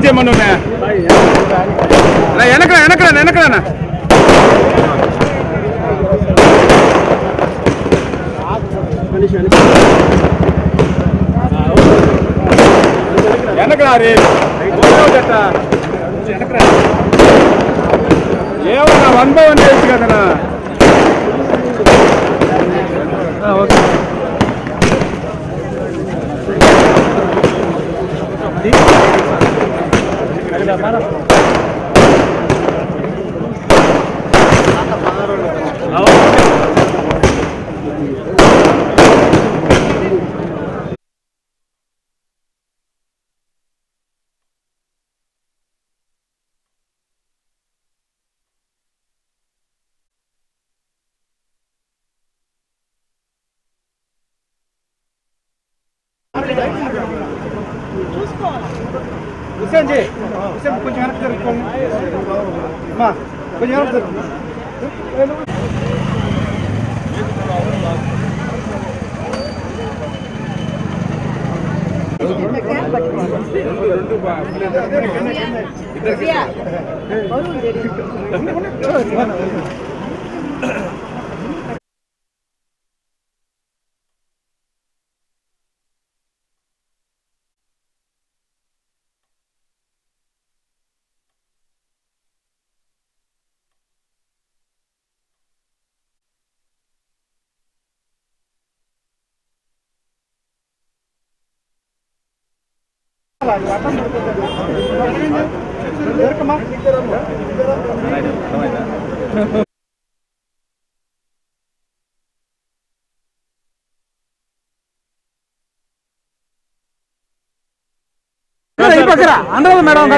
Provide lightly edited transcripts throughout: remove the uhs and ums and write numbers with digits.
చేయమను వెనకరా ఏమన్నా 1 by 1 చేయొచ్చు కదనా. ఓకే కొంచెం వెనక్కి జరుగుతుంది కొంచెం వెనక్కి అందరూ మేడం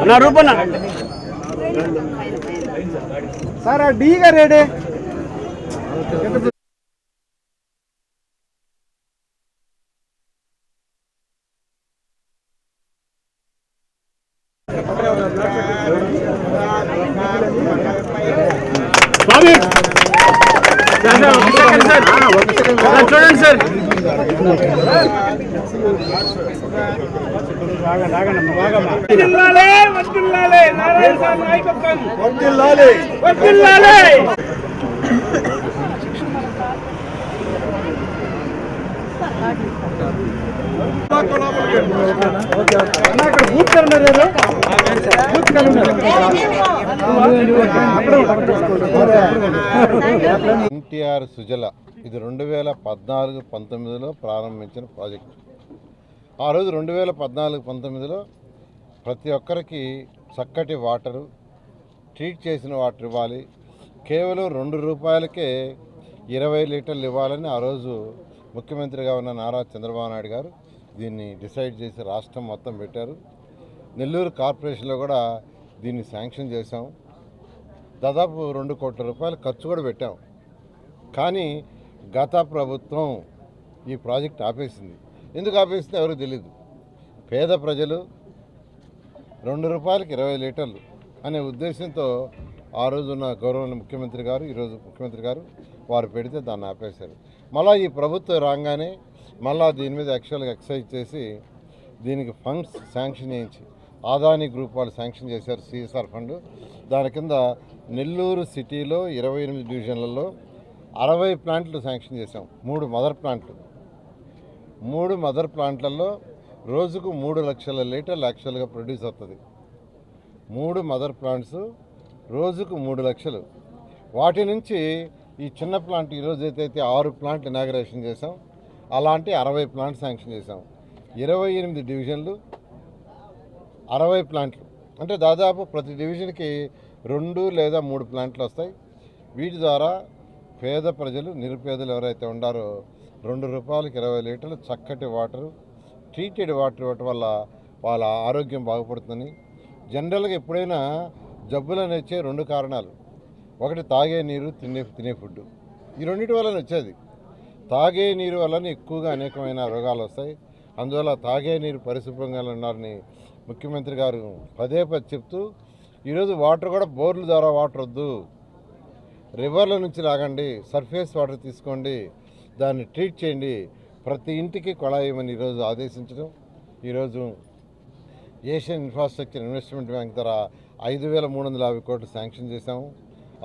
నా రూపన్న సార్ డి గారు రెడీ చూడండి సార్ ఎన్టీఆర్ సుజల ఇది 2014-19లో ప్రారంభించిన ప్రాజెక్టు. ఆ రోజు 2014-19లో ప్రతి ఒక్కరికి చక్కటి వాటరు, ట్రీట్ చేసిన వాటర్ ఇవ్వాలి, కేవలం 2 రూపాయలకే 20 లీటర్లు ఇవ్వాలని ఆ రోజు ముఖ్యమంత్రిగా ఉన్న నారా చంద్రబాబు నాయుడు గారు దీన్ని డిసైడ్ చేసి రాష్ట్రం మొత్తం పెట్టారు. నెల్లూరు కార్పొరేషన్లో కూడా దీన్ని శాంక్షన్ చేశాం. దాదాపు 2 కోట్ల రూపాయలు ఖర్చు కూడా పెట్టాం. కానీ గత ప్రభుత్వం ఈ ప్రాజెక్ట్ ఆపేసింది. ఎందుకు ఆపేసింది ఎవరికి తెలియదు. పేద ప్రజలు 2 రూపాయలకి 20 లీటర్లు అనే ఉద్దేశంతో ఆ రోజున్న గౌరవ ముఖ్యమంత్రి గారు, ఈరోజు ముఖ్యమంత్రి గారు వారు పెడితే దాన్ని ఆపేశారు. మళ్ళీ ఈ ప్రభుత్వం రాగానే మళ్ళీ దీని మీద యాక్చువల్గా ఎక్సైజ్ చేసి దీనికి ఫండ్స్ శాంక్షన్ చేయించి ఆదాని గ్రూప్ వాళ్ళు శాంక్షన్ చేశారు సిఎస్ఆర్ ఫండ్. దాని కింద నెల్లూరు సిటీలో 28 డివిజన్లలో 60 ప్లాంట్లు శాంక్షన్ చేశాం. 3 మదర్ ప్లాంట్లు. 3 మదర్ ప్లాంట్లలో రోజుకు 3 లక్షల లీటర్లు యాక్చువల్గా ప్రొడ్యూస్ అవుతుంది. 3 మదర్ ప్లాంట్స్ రోజుకు 3 లక్షలు. వాటి నుంచి ఈ చిన్న ప్లాంట్ ఈరోజు అయితే 6 ప్లాంట్లు ఇనాగరేషన్ చేసాం. అలాంటి 60 ప్లాంట్స్ శాంక్షన్ చేసాం. 28 డివిజన్లు 60 ప్లాంట్లు అంటే దాదాపు ప్రతి డివిజన్కి 2 లేదా 3 ప్లాంట్లు వస్తాయి. వీటి ద్వారా పేద ప్రజలు, నిరుపేదలు ఎవరైతే ఉండారో 2 రూపాయలకి 20 లీటర్లు చక్కటి వాటరు, ట్రీటెడ్ వాటర్ ఇవ్వటం వల్ల వాళ్ళ ఆరోగ్యం బాగుపడుతుందని. జనరల్గా ఎప్పుడైనా జబ్బులు వచ్చే 2 కారణాలు. ఒకటి తాగే నీరు, తినే ఫుడ్. ఈ రెండింటి వలన వచ్చేది. తాగే నీరు వలన ఎక్కువగా అనేకమైన రోగాలు వస్తాయి. అందువల్ల తాగే నీరు పరిశుభ్రంగా ఉండాలని ముఖ్యమంత్రి గారు పదే చెప్తూ ఈరోజు వాటర్ కూడా బోర్ల ద్వారా వాటర్ వద్దు, రివర్ల నుంచి లాగండి, సర్ఫేస్ వాటర్ తీసుకోండి, దాన్ని ట్రీట్ చేయండి, ప్రతి ఇంటికి కొళాయిమని ఈరోజు ఆదేశించడం. ఈరోజు ఏషియన్ ఇన్ఫ్రాస్ట్రక్చర్ ఇన్వెస్ట్మెంట్ బ్యాంక్ ద్వారా 5,350 కోట్లు శాంక్షన్ చేశాము.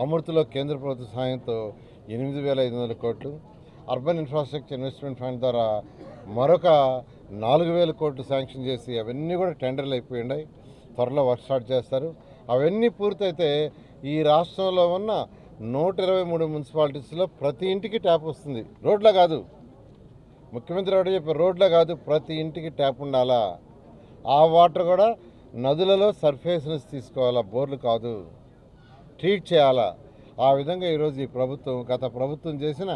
అమృత్లో కేంద్ర ప్రభుత్వ సహాయంతో 8,500 కోట్లు, అర్బన్ ఇన్ఫ్రాస్ట్రక్చర్ ఇన్వెస్ట్మెంట్ ఫండ్ ద్వారా మరొక 4,000 కోట్లు శాంక్షన్ చేసి అవన్నీ కూడా టెండర్లు అయిపోయి ఉన్నాయి. త్వరలో వర్క్ స్టార్ట్ చేస్తారు. అవన్నీ పూర్తయితే ఈ రాష్ట్రంలో ఉన్న 123 మున్సిపాలిటీస్లో ప్రతి ఇంటికి ట్యాప్ వస్తుంది. రోడ్లో కాదు, ముఖ్యమంత్రి ఒకటి చెప్పారు, రోడ్లో కాదు, ప్రతి ఇంటికి ట్యాప్ ఉండాలా. ఆ వాటర్ కూడా నదులలో సర్ఫేస్ నుంచి తీసుకోవాలా, బోర్లు కాదు, ట్రీట్ చేయాలా. ఆ విధంగా ఈరోజు ఈ ప్రభుత్వం, గత ప్రభుత్వం చేసిన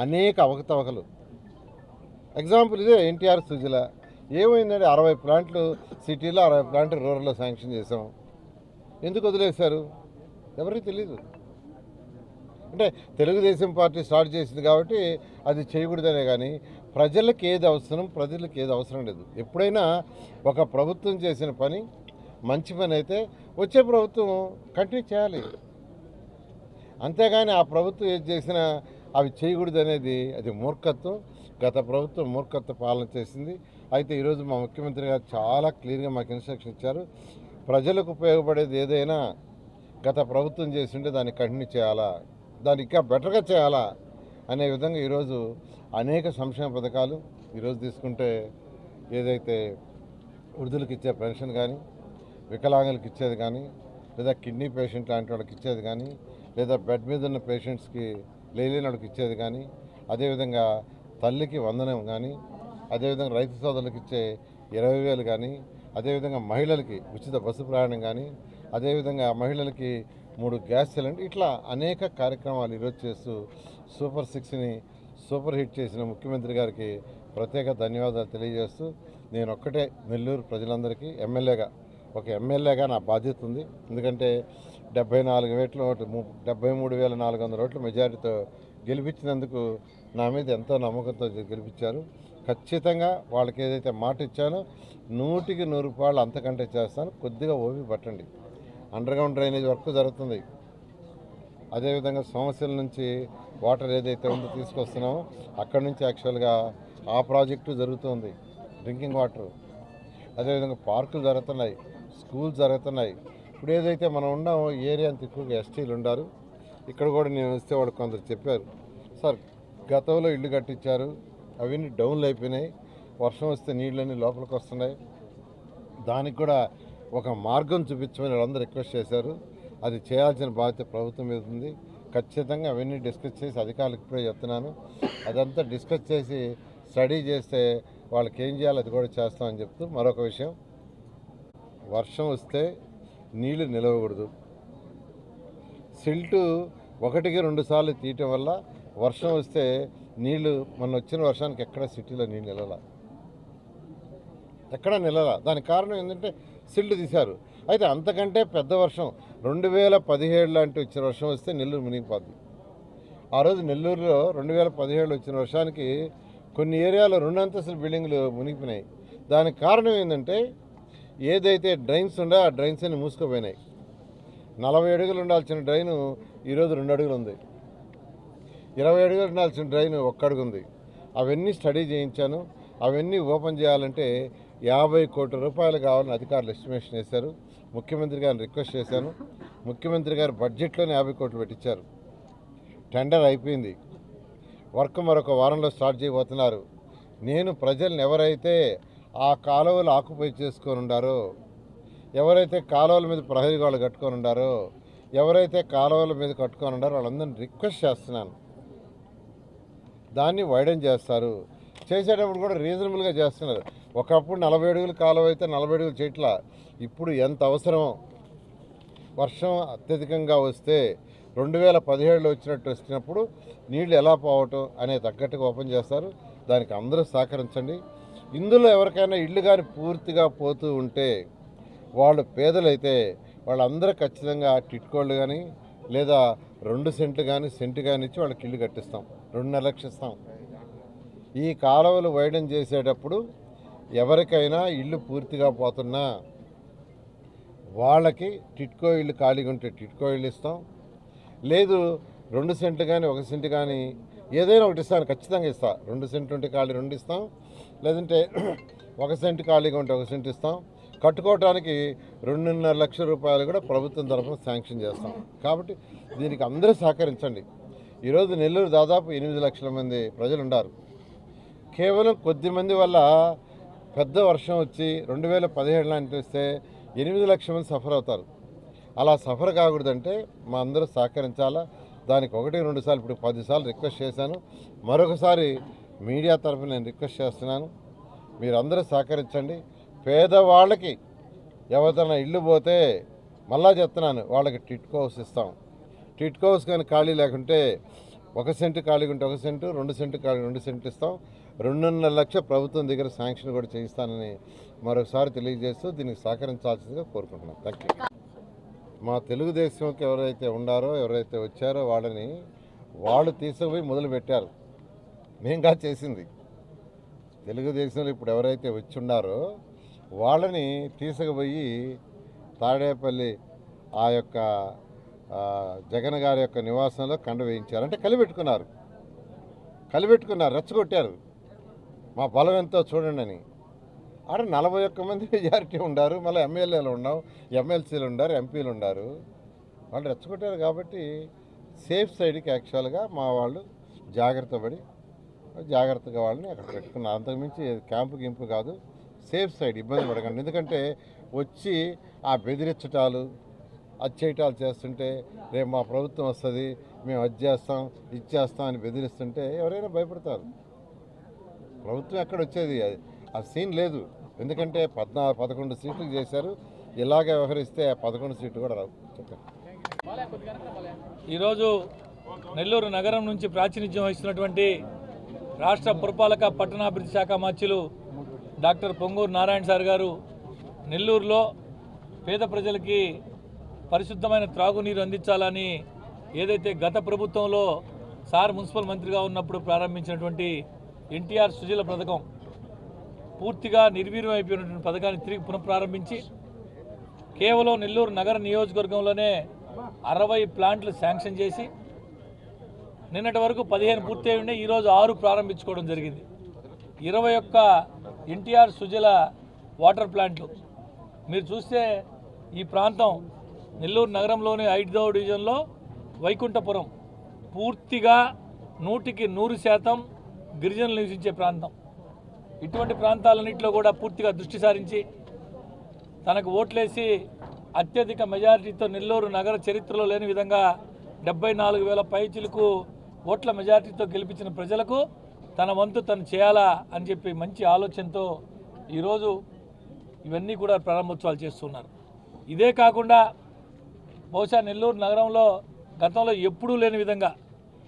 అనేక అవకతవకలు ఎగ్జాంపుల్ ఇదే. ఎన్టీఆర్ సుజల ఏమైందంటే 60 ప్లాంట్లు సిటీలో, 60 ప్లాంట్లు రూరల్లో శాంక్షన్ చేసాం. ఎందుకు వదిలేశారు ఎవరికి తెలియదు. అంటే తెలుగుదేశం పార్టీ స్టార్ట్ చేసింది కాబట్టి అది చేయకూడదనే, కానీ ప్రజలకు ఏది అవసరం, ప్రజలకు ఏది అవసరం లేదు. ఎప్పుడైనా ఒక ప్రభుత్వం చేసిన పని మంచి పని అయితే వచ్చే ప్రభుత్వం కంటిన్యూ చేయాలి. అంతేగాని ఆ ప్రభుత్వం ఏది చేసినా అవి చేయకూడదు అనేది అది మూర్ఖత్వం. గత ప్రభుత్వం మూర్ఖత్వ పాలన చేసింది. అయితే ఈరోజు మా ముఖ్యమంత్రి గారు చాలా క్లియర్గా మాకు ఇన్స్ట్రక్షన్ ఇచ్చారు. ప్రజలకు ఉపయోగపడేది ఏదైనా గత ప్రభుత్వం చేసింటే దాన్ని కంటిన్యూ చేయాలా, దాన్ని ఇంకా బెటర్గా చేయాలా అనే విధంగా ఈరోజు అనేక సంక్షేమ పథకాలు ఈరోజు తీసుకుంటే, ఏదైతే వృద్ధులకు ఇచ్చే పెన్షన్ కానీ, వికలాంగులకు ఇచ్చేది కానీ, లేదా కిడ్నీ పేషెంట్ లాంటి వాళ్ళకి ఇచ్చేది కానీ, లేదా బెడ్ మీద ఉన్న పేషెంట్స్కి లేని వాళ్ళకి ఇచ్చేది కానీ, అదేవిధంగా తల్లికి వందనం కానీ, అదేవిధంగా రైతు సోదరులకు ఇచ్చే 20,000 కానీ, అదేవిధంగా మహిళలకి ఉచిత బస్సు ప్రయాణం కానీ, అదేవిధంగా మహిళలకి 3 గ్యాస్ సిలిండర్, ఇట్లా అనేక కార్యక్రమాలు ఈరోజు చేస్తూ సూపర్ 6ని సూపర్ హిట్ చేసిన ముఖ్యమంత్రి గారికి ప్రత్యేక ధన్యవాదాలు తెలియజేస్తూ, నేను ఒక్కటే నెల్లూరు ప్రజలందరికీ ఒక ఎమ్మెల్యేగా నా బాధ్యత ఉంది. ఎందుకంటే 73,400 ఓట్ల మెజారిటీతో గెలిపించినందుకు నా మీద ఎంతో నమ్మకంతో గెలిపించారు. ఖచ్చితంగా వాళ్ళకి ఏదైతే మాట ఇచ్చానో 100కి 100 రూపాయలు అంతకంటే చేస్తాను. కొద్దిగా ఓపిక పట్టండి. అండర్గ్రౌండ్ డ్రైనేజ్ వర్క్ జరుగుతుంది. అదేవిధంగా సమస్యల నుంచి వాటర్ ఏదైతే ఉందో తీసుకొస్తున్నామో అక్కడి నుంచి యాక్చువల్గా ఆ ప్రాజెక్టు జరుగుతుంది, డ్రింకింగ్ వాటర్. అదేవిధంగా పార్కులు జరుగుతున్నాయి, స్కూల్స్ జరుగుతున్నాయి. ఇప్పుడు ఏదైతే మనం ఉన్నామో ఏరియా అంత ఎక్కువగా ఎస్టీలు ఉన్నారు. ఇక్కడ కూడా నేను వస్తే వాళ్ళు కొందరు చెప్పారు, సార్ గతంలో ఇల్లు కట్టించారు, అవన్నీ డౌన్లు అయిపోయినాయి, వర్షం వస్తే నీళ్ళన్నీ లోపలికి వస్తున్నాయి, దానికి కూడా ఒక మార్గం చూపించమని వాళ్ళందరూ రిక్వెస్ట్ చేశారు. అది చేయాల్సిన బాధ్యత ప్రభుత్వం మీద ఉంది. ఖచ్చితంగా అవన్నీ డిస్కస్ చేసి అధికారులకు ఇప్పుడే చెప్తున్నాను, అదంతా డిస్కస్ చేసి స్టడీ చేస్తే వాళ్ళకి ఏం చేయాలో అది కూడా చేస్తామని చెప్తూ, మరొక విషయం, వర్షం వస్తే నీళ్లు నిలవకూడదు. సిల్టు 1కి 2 సార్లు తీయటం వల్ల వర్షం వస్తే నీళ్లు, మొన్న వచ్చిన వర్షానికి ఎక్కడ సిటీలో నీళ్ళు నిలవలా. దానికి కారణం ఏంటంటే సిల్ట్ తీశారు. అయితే అంతకంటే పెద్ద వర్షం 2017 లాంటి వచ్చిన వర్షం వస్తే నెల్లూరు మునిగిపోద్ది. ఆ రోజు నెల్లూరులో 2017 వచ్చిన వర్షానికి కొన్ని ఏరియాలో 2 అంతస్తుల బిల్డింగ్లు మునిగిపోయినాయి. దానికి కారణం ఏంటంటే ఏదైతే డ్రైన్స్ ఉందో ఆ డ్రైన్స్ అన్ని మూసుకుపోయినాయి. 40 అడుగులు ఉండాల్సిన డ్రైను ఈరోజు 2 అడుగులు ఉంది. 20 అడుగులు ఉండాల్సిన డ్రైన్ 1 అడుగు ఉంది. అవన్నీ స్టడీ చేయించాను. అవన్నీ ఓపెన్ చేయాలంటే 50 కోట్ల రూపాయలు కావాలని అధికారులు ఎస్టిమేషన్ చేశారు. ముఖ్యమంత్రి గారిని రిక్వెస్ట్ చేశాను. ముఖ్యమంత్రి గారు బడ్జెట్లోనే 50 కోట్లు పెట్టించారు. టెండర్ అయిపోయింది. వర్క్ మరొక వారంలో స్టార్ట్ చేయబోతున్నారు. నేను ప్రజల్ని ఎవరైతే ఆ కాలువలు ఆక్యుపై చేసుకొని ఉండారో, ఎవరైతే కాలువల మీద ప్రహరీ గోడలు కట్టుకొని ఉండారో, ఎవరైతే కాలువల మీద కట్టుకొని ఉండారో వాళ్ళందరినీ రిక్వెస్ట్ చేస్తున్నాను, దాన్ని వైడెన్ చేస్తారు. చేసేటప్పుడు కూడా రీజనబుల్గా చేస్తున్నారు. ఒకప్పుడు 40 అడుగులు కాలువ అయితే 40 అడుగులు చేయట్లా. ఇప్పుడు ఎంత అవసరమో, వర్షం అత్యధికంగా వస్తే 2017లో వచ్చినప్పుడు నీళ్లు ఎలా పోవటం అనే తగ్గట్టుగా ఓపెన్ చేస్తారు. దానికి అందరూ సహకరించండి. ఇందులో ఎవరికైనా ఇల్లు కానీ పూర్తిగా పోతూ ఉంటే, వాళ్ళు పేదలైతే వాళ్ళందరూ ఖచ్చితంగా టిట్కోళ్ళు కానీ లేదా 2 సెంట్లు కానీ సెంటు కానీ ఇచ్చి వాళ్ళకి ఇల్లు కట్టిస్తాం. 2.5 లక్షలు ఇస్తాం. ఈ కాలువలు వైడన్ చేసేటప్పుడు ఎవరికైనా ఇల్లు పూర్తిగా పోతున్నా వాళ్ళకి టిట్కో ఇల్లు ఖాళీగా ఉంటే టిట్కో ఇల్లు ఇస్తాం. లేదు 2 సెంట్లు కానీ 1 సెంటు కానీ ఏదైనా ఒకటి ఇస్తాను, ఖచ్చితంగా ఇస్తా. 2 సెంట్లు ఉంటే ఖాళీ 2 ఇస్తాం, లేదంటే 1 సెంటు ఖాళీగా ఉంటే 1 సెంటు ఇస్తాం. కట్టుకోవడానికి 2.5 లక్షల రూపాయలు కూడా ప్రభుత్వం తరఫున శాంక్షన్ చేస్తాం. కాబట్టి దీనికి అందరూ సహకరించండి. ఈరోజు నెల్లూరు దాదాపు 8 లక్షల మంది ప్రజలు ఉన్నారు. కేవలం కొద్ది మంది వల్ల పెద్ద వర్షం వచ్చి 2017 లాంటి వస్తే 8 లక్షల మంది సఫర్ అవుతారు. అలా సఫర్ కాకూడదంటే మా అందరూ సహకరించాలా. దానికి 1-2 సార్లు, ఇప్పుడు 10 సార్లు రిక్వెస్ట్ చేశాను. మరొకసారి మీడియా తరఫున నేను రిక్వెస్ట్ చేస్తున్నాను, మీరందరూ సహకరించండి. పేదవాళ్ళకి ఎవరిదైనా ఇల్లు పోతే మళ్ళా చెప్తున్నాను, వాళ్ళకి టిట్కో హౌస్ ఇస్తాం. టిట్కో హౌస్ కానీ ఖాళీ లేకుంటే 1 సెంటు ఖాళీగా ఉంటే 1 సెంటు, 2 సెంటు ఖాళీ 2 సెంట్లు ఇస్తాం. 2.5 లక్షల ప్రభుత్వం దగ్గర శాంక్షన్ కూడా చేయిస్తానని మరొకసారి తెలియజేస్తూ దీనికి సహకరించాల్సిందిగా కోరుకుంటున్నాను. Thank you. మా తెలుగుదేశంకి ఎవరైతే ఉండారో, ఎవరైతే వచ్చారో వాళ్ళు తీసుకుపోయి మొదలుపెట్టారు. మేంగా చేసింది తెలుగుదేశంలో ఇప్పుడు ఎవరైతే వచ్చి ఉన్నారో వాళ్ళని తీసుకుపోయి తాడేపల్లి ఆ యొక్క జగన్ గారి యొక్క నివాసంలో కండ వేయించారు. అంటే కలిపెట్టుకున్నారు, రెచ్చగొట్టారు. మా బలం ఎంతో చూడండి అని. ఆడ 41 మంది మెజారిటీ ఉండారు, మళ్ళీ ఎమ్మెల్యేలు ఉన్నాం, ఎమ్మెల్సీలు ఉండారు, ఎంపీలు ఉండారు. వాళ్ళు రెచ్చగొట్టారు. కాబట్టి సేఫ్ సైడ్కి యాక్చువల్గా మా వాళ్ళు జాగ్రత్తగా వాళ్ళని అక్కడ పెట్టుకున్నారు. అంతకుమించి క్యాంపు కాదు, సేఫ్ సైడ్, ఇబ్బంది పడకండి. ఎందుకంటే వచ్చి ఆ బెదిరించటాలు చేయటాలు చేస్తుంటే రేపు మా ప్రభుత్వం వస్తుంది, మేము అది చేస్తాం ఇది చేస్తాం అని బెదిరిస్తుంటే ఎవరైనా భయపడతారు. ప్రభుత్వం ఎక్కడ వచ్చేది, ఆ సీన్ లేదు. ఎందుకంటే 11 సీట్లు చేశారు. ఇలాగే వ్యవహరిస్తే 11 సీట్లు కూడా రావు. చెప్పండి. ఈరోజు నెల్లూరు నగరం నుంచి ప్రాతినిధ్యం వహిస్తున్నటువంటి రాష్ట్ర పురపాలక పట్టణాభివృద్ధి శాఖ మంత్రులు డాక్టర్ పొంగూరు నారాయణ సార్ గారు నెల్లూరులో పేద ప్రజలకి పరిశుద్ధమైన త్రాగునీరు అందించాలని ఏదైతే గత ప్రభుత్వంలో సార్ మున్సిపల్ మంత్రిగా ఉన్నప్పుడు ప్రారంభించినటువంటి ఎన్టీఆర్ సుజల పథకం, పూర్తిగా నిర్వీర్యం అయిపోయినటువంటి పథకాన్ని తిరిగి పునఃప్రారంభించి కేవలం నెల్లూరు నగర నియోజకవర్గంలోనే 60 ప్లాంట్లు శాంక్షన్ చేసి నిన్నటి వరకు 15 పూర్తి అయి ఉండే, ఈరోజు 6 ప్రారంభించుకోవడం జరిగింది. 21 ఎన్టీఆర్ సుజల వాటర్ ప్లాంట్లు. మీరు చూస్తే ఈ ప్రాంతం నెల్లూరు నగరంలోని 5వ డివిజన్లో వైకుంఠపురం పూర్తిగా 100% గిరిజనులు నివసించే ప్రాంతం. ఇటువంటి ప్రాంతాలన్నింటిలో కూడా పూర్తిగా దృష్టి సారించి తనకు ఓట్లేసి అత్యధిక మెజారిటీతో నెల్లూరు నగర చరిత్రలో లేని విధంగా 74,000 పైచిలకు ఓట్ల మెజారిటీతో గెలిపించిన ప్రజలకు తన వంతు తను చేయాలా అని చెప్పి మంచి ఆలోచనతో ఈరోజు ఇవన్నీ కూడా ప్రారంభోత్సవాలు చేస్తున్నారు. ఇదే కాకుండా బహుశా నెల్లూరు నగరంలో గతంలో ఎప్పుడూ లేని విధంగా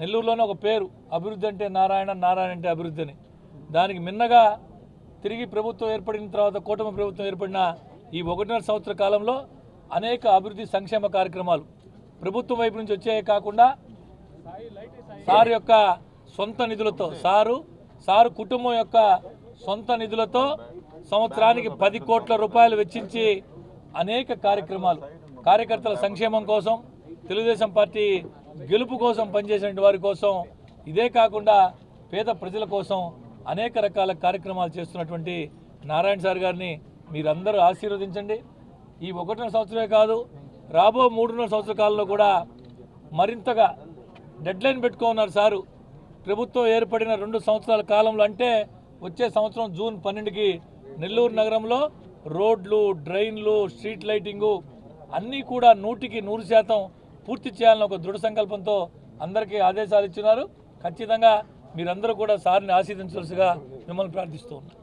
నెల్లూరులోనే ఒక పేరు, అభివృద్ధి అంటే నారాయణ, నారాయణ అంటే అభివృద్ధి అని. దానికి మిన్నగా తిరిగి ప్రభుత్వం ఏర్పడిన తర్వాత, కూటమి ప్రభుత్వం ఏర్పడిన ఈ 1.5 సంవత్సర కాలంలో అనేక అభివృద్ధి సంక్షేమ కార్యక్రమాలు ప్రభుత్వం వైపు నుంచి వచ్చాయే కాకుండా సార్ యొక్క సొంత నిధులతో, సారు కుటుంబం యొక్క సొంత నిధులతో సంవత్సరానికి 10 కోట్ల రూపాయలు వెచ్చించి అనేక కార్యకర్తల సంక్షేమం కోసం, తెలుగుదేశం పార్టీ గెలుపు కోసం పనిచేసిన వారి కోసం, ఇదే కాకుండా పేద ప్రజల కోసం అనేక రకాల కార్యక్రమాలు చేస్తున్నటువంటి నారాయణ సార్ గారిని మీరందరూ ఆశీర్వదించండి. ఈ 1.5 సంవత్సరమే కాదు, రాబో 3.5 సంవత్సరాల కాలంలో కూడా మరింతగా డెడ్లైన్ పెట్టుకున్నారు సారు. ప్రభుత్వం ఏర్పడిన 2 సంవత్సరాల కాలంలో, అంటే వచ్చే సంవత్సరం జూన్ 12కి నెల్లూరు నగరంలో రోడ్లు, డ్రైన్లు, స్ట్రీట్ లైటింగు అన్నీ కూడా 100% పూర్తి చేయాలని ఒక దృఢ సంకల్పంతో అందరికీ ఆదేశాలు ఇచ్చినారు. ఖచ్చితంగా మీరందరూ కూడా సార్ని ఆశీర్వదించవలసిగా మిమ్మల్ని ప్రార్థిస్తూ ఉన్నాను.